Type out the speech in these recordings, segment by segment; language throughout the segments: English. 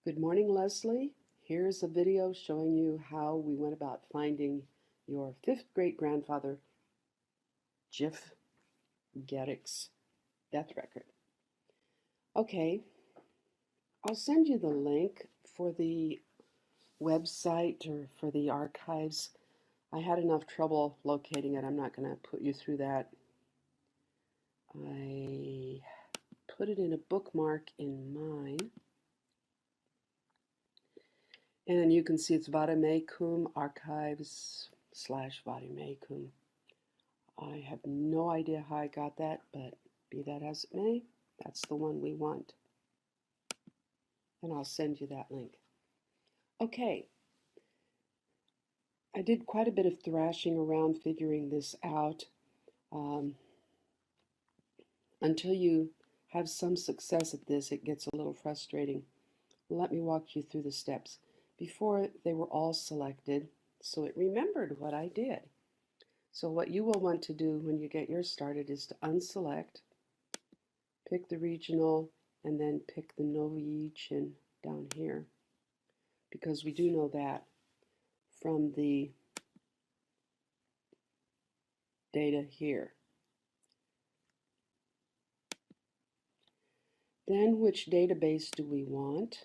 Good morning, Leslie. Here's a video showing you how we went about finding your fifth great-grandfather, Geryk's death record. Okay, I'll send you the link for the website or for the archives. I had enough trouble locating it. I'm not going to put you through that. I put it in a bookmark in mine. And you can see it's Vademecum archives / Vademecum. I have no idea how I got that, but be that as it may, that's the one we want. And I'll send you that link. Okay. I did quite a bit of thrashing around figuring this out. Until you have some success at this, it gets a little frustrating. Let me walk you through the steps. Before, they were all selected, so it remembered what I did. So what you will want to do when you get yours started is to unselect, pick the regional, and then pick the Novician down here, because we do know that from the data here. Then which database do we want?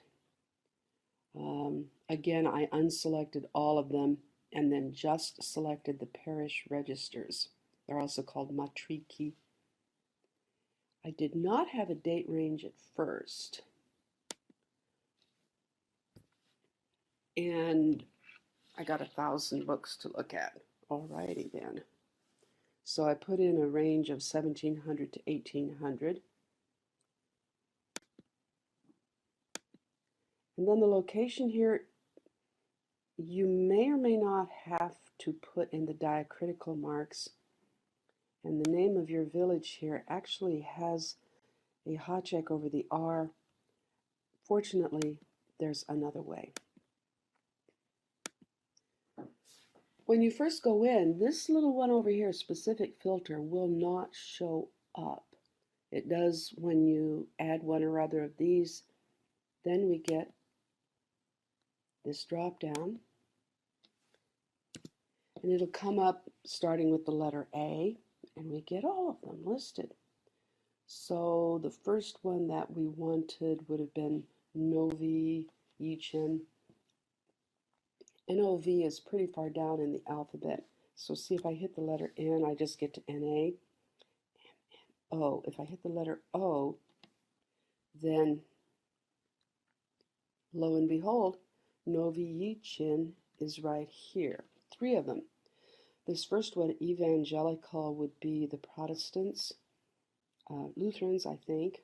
Again, I unselected all of them and then just selected the parish registers. They're also called matrici. I did not have a date range at first. And I got 1,000 books to look at. Alrighty then. So I put in a range of 1700 to 1800. And then the location here, you may or may not have to put in the diacritical marks. And the name of your village here actually has a hot check over the R. Fortunately, there's another way. When you first go in, this little one over here, specific filter, will not show up. It does when you add one or other of these. Then we get this drop down, and it'll come up starting with the letter A, and we get all of them listed. So the first one that we wanted would have been Novician. NOV is pretty far down in the alphabet. So see, if I hit the letter N, I just get to NA. O. If I hit the letter O, then lo and behold, Novician is right here. 3 of them. This first one, evangelical, would be the Protestants, Lutherans, I think.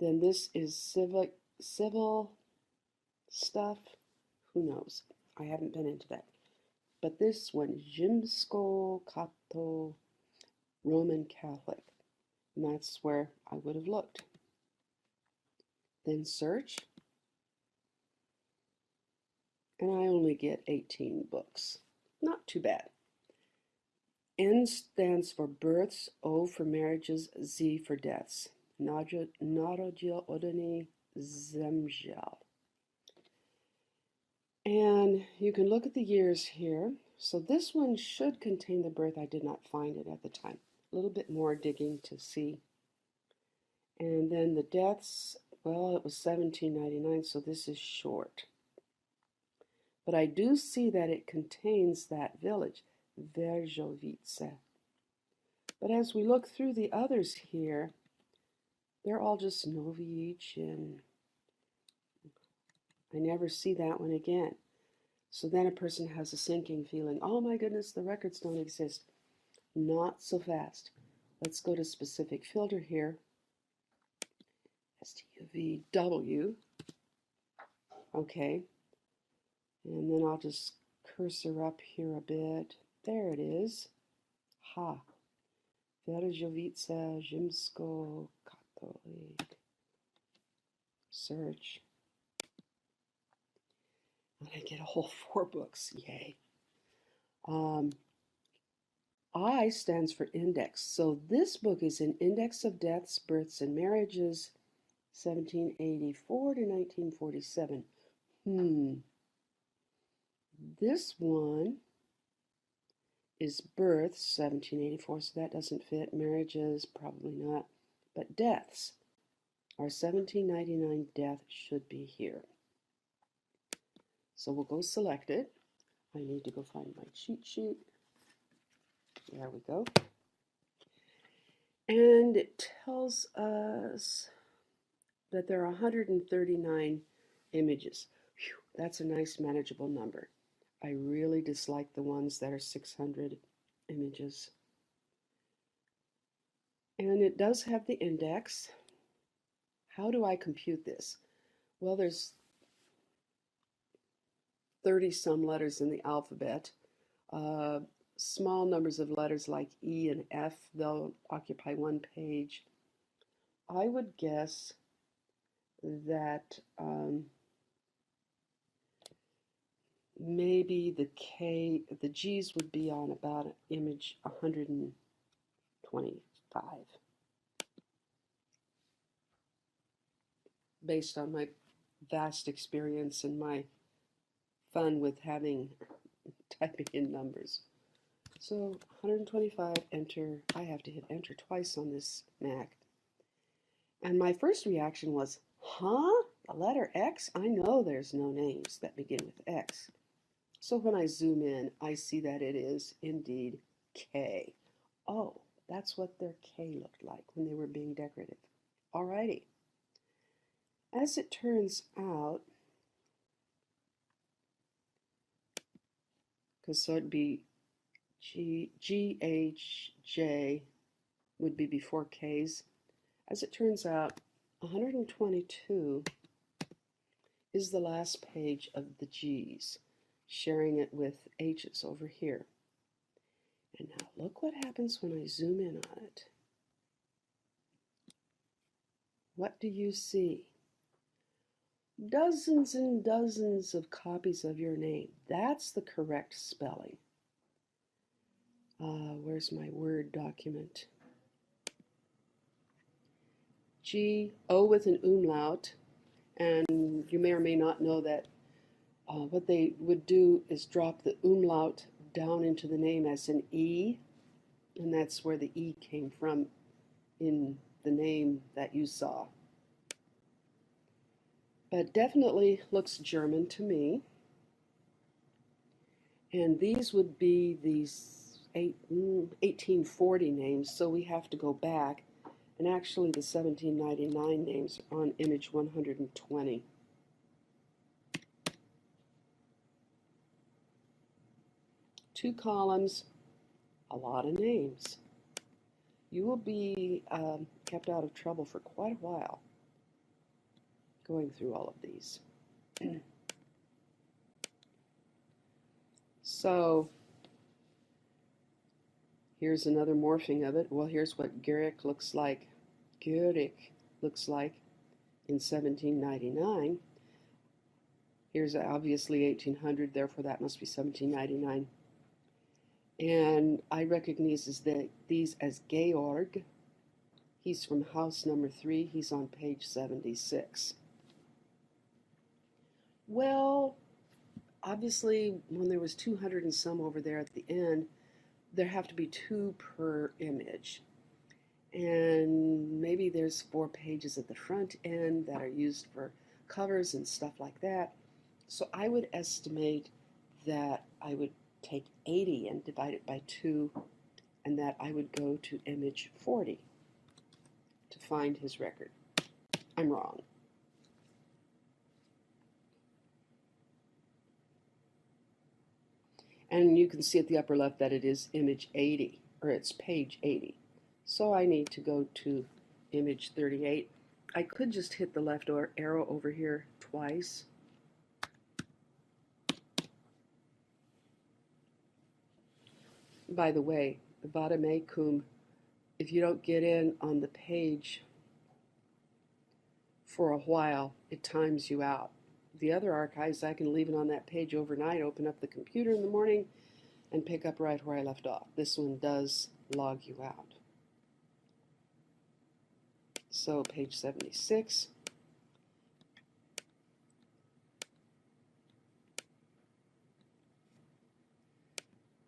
Then this is civil stuff. Who knows? I haven't been into that. But this one, Rimsko-Cato, Roman Catholic. And that's where I would have looked. Then search. And I only get 18 books. Not too bad. N stands for births, O for marriages, Z for deaths. Narodil odany zemřel. And you can look at the years here. So this one should contain the birth. I did not find it at the time. A little bit more digging to see. And then the deaths, well, it was 1799, so this is short. But I do see that it contains that village, Verjovice. But as we look through the others here, they're all just Novician. I never see that one again. So then a person has a sinking feeling, oh my goodness, the records don't exist. Not so fast. Let's go to specific filter here. STUVW. Okay. And then I'll just cursor up here a bit. There it is. Ha. Verjovice, Rimsko-Cato. Search. And I get a whole 4 books. Yay. I stands for index. So this book is an index of deaths, births, and marriages. 1784 to 1947. This one is births, 1784, so that doesn't fit. Marriages, probably not. But deaths, our 1799 death should be here. So we'll go select it. I need to go find my cheat sheet. There we go. And it tells us that there are 139 images. Whew, that's a nice manageable number. I really dislike the ones that are 600 images. And it does have the index. How do I compute this? Well, there's 30 some letters in the alphabet. Small numbers of letters like E and F, they'll occupy one page. I would guess that maybe the G's would be on about image 125, based on my vast experience and my fun with typing in numbers. So 125, enter. I have to hit enter twice on this Mac. And my first reaction was, huh? The letter X? I know there's no names that begin with X. So when I zoom in, I see that it is indeed K. Oh, that's what their K looked like when they were being decorative. Alrighty. As it turns out, so it'd be GHJ would be before K's. As it turns out, 122 is the last page of the G's, sharing it with H's over here. And now look what happens when I zoom in on it. What do you see? Dozens and dozens of copies of your name. That's the correct spelling. Where's my Word document? O with an umlaut, and you may or may not know that what they would do is drop the umlaut down into the name as an E, and that's where the E came from in the name that you saw. But definitely looks German to me. And these would be these 1840 names, so we have to go back. And actually the 1799 names are on image 120. Two columns, a lot of names. You will be kept out of trouble for quite a while going through all of these. So here's another morphing of it. Well, here's what Geryk looks like. Geryk looks like in 1799. Here's obviously 1800, therefore that must be 1799. And I recognize these as Georg. He's from house number 3. He's on page 76. Well, obviously when there was 200 and some over there at the end, there have to be 2 per image. And maybe there's 4 pages at the front end that are used for covers and stuff like that. So I would estimate that I would take 80 and divide it by 2, and that I would go to image 40 to find his record. I'm wrong. And you can see at the upper left that it is image 80, or it's page 80. So I need to go to image 38. I could just hit the left arrow over here twice. By the way, the vademecum, if you don't get in on the page for a while, it times you out. The other archives, I can leave it on that page overnight, open up the computer in the morning, and pick up right where I left off. This one does log you out. So page 76,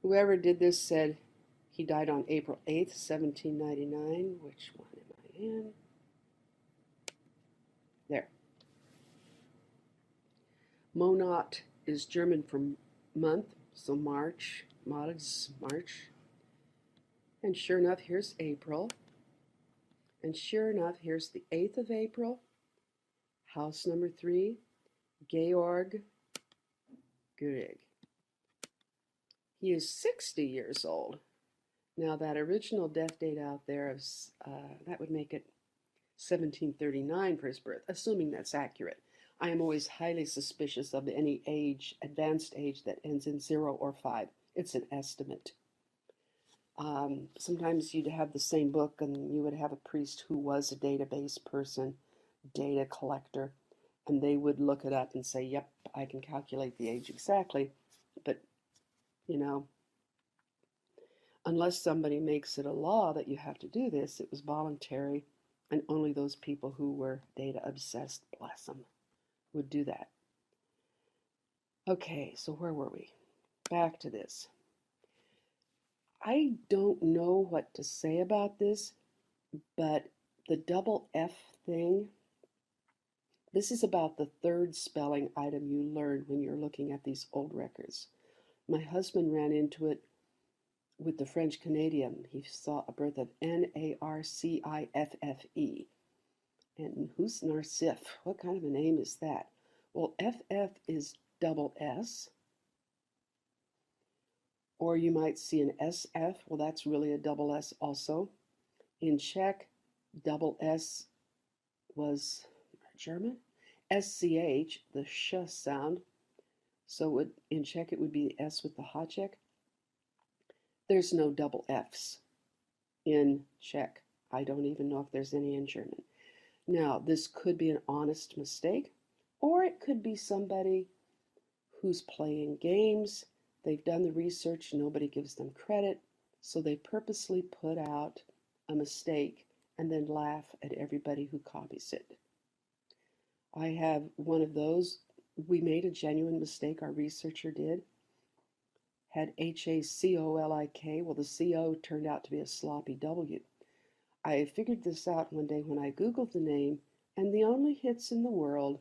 Whoever did this said he died on April 8th, 1799. Which one am I in? There. Monat is German for month, so March. Monat is March. And sure enough, here's April. And sure enough, here's the 8th of April. House number 3, Georg Geryk. He is 60 years old. Now that original death date out there, that would make it 1739 for his birth, assuming that's accurate. I am always highly suspicious of any age, advanced age, that ends in 0 or 5. It's an estimate. Sometimes you'd have the same book and you would have a priest who was a database person, data collector, and they would look it up and say, yep, I can calculate the age exactly. But, you know, unless somebody makes it a law that you have to do this, it was voluntary, and only those people who were data obsessed, bless them, would do that. Okay, so where were we? Back to this. I don't know what to say about this, but the double F thing, this is about the third spelling item you learn when you're looking at these old records. My husband ran into it with the French Canadian. He saw a birth of Narciffe. And who's Narcif? What kind of a name is that? Well, FF is double S. Or you might see an SF. Well, that's really a double S also. In Czech, double S was German. SCH, the sh sound. So in Czech, it would be the S with the Hachek. There's no double Fs in Czech. I don't even know if there's any in German. Now, this could be an honest mistake, or it could be somebody who's playing games. They've done the research, nobody gives them credit, so they purposely put out a mistake and then laugh at everybody who copies it. I have one of those. We made a genuine mistake, our researcher did. Had Hacolik. Well, the CO turned out to be a sloppy W. I figured this out one day when I Googled the name, and the only hits in the world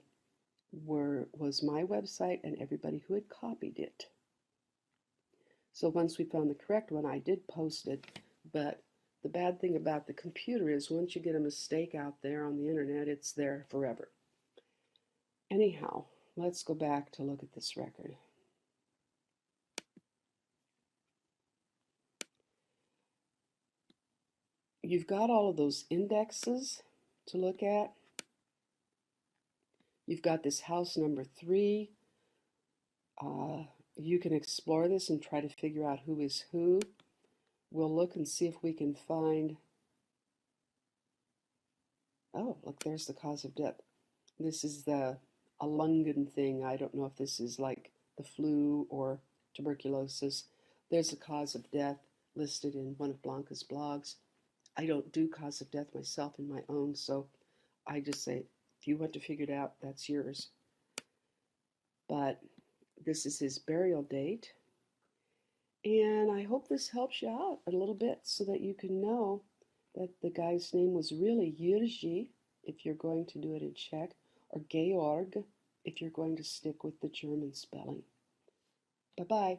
was my website and everybody who had copied it. So once we found the correct one, I did post it, but the bad thing about the computer is once you get a mistake out there on the internet, it's there forever. Anyhow, let's go back to look at this record. You've got all of those indexes to look at. You've got this house number 3. You can explore this and try to figure out who is who. We'll look and see if we can find... Oh, look, there's the cause of death. This is a lungen thing. I don't know if this is like the flu or tuberculosis. There's a cause of death listed in one of Blanca's blogs. I don't do cause of death myself in my own, so I just say, if you want to figure it out, that's yours. But this is his burial date. And I hope this helps you out a little bit so that you can know that the guy's name was really Jiri, if you're going to do it in Czech, or Georg, if you're going to stick with the German spelling. Bye-bye.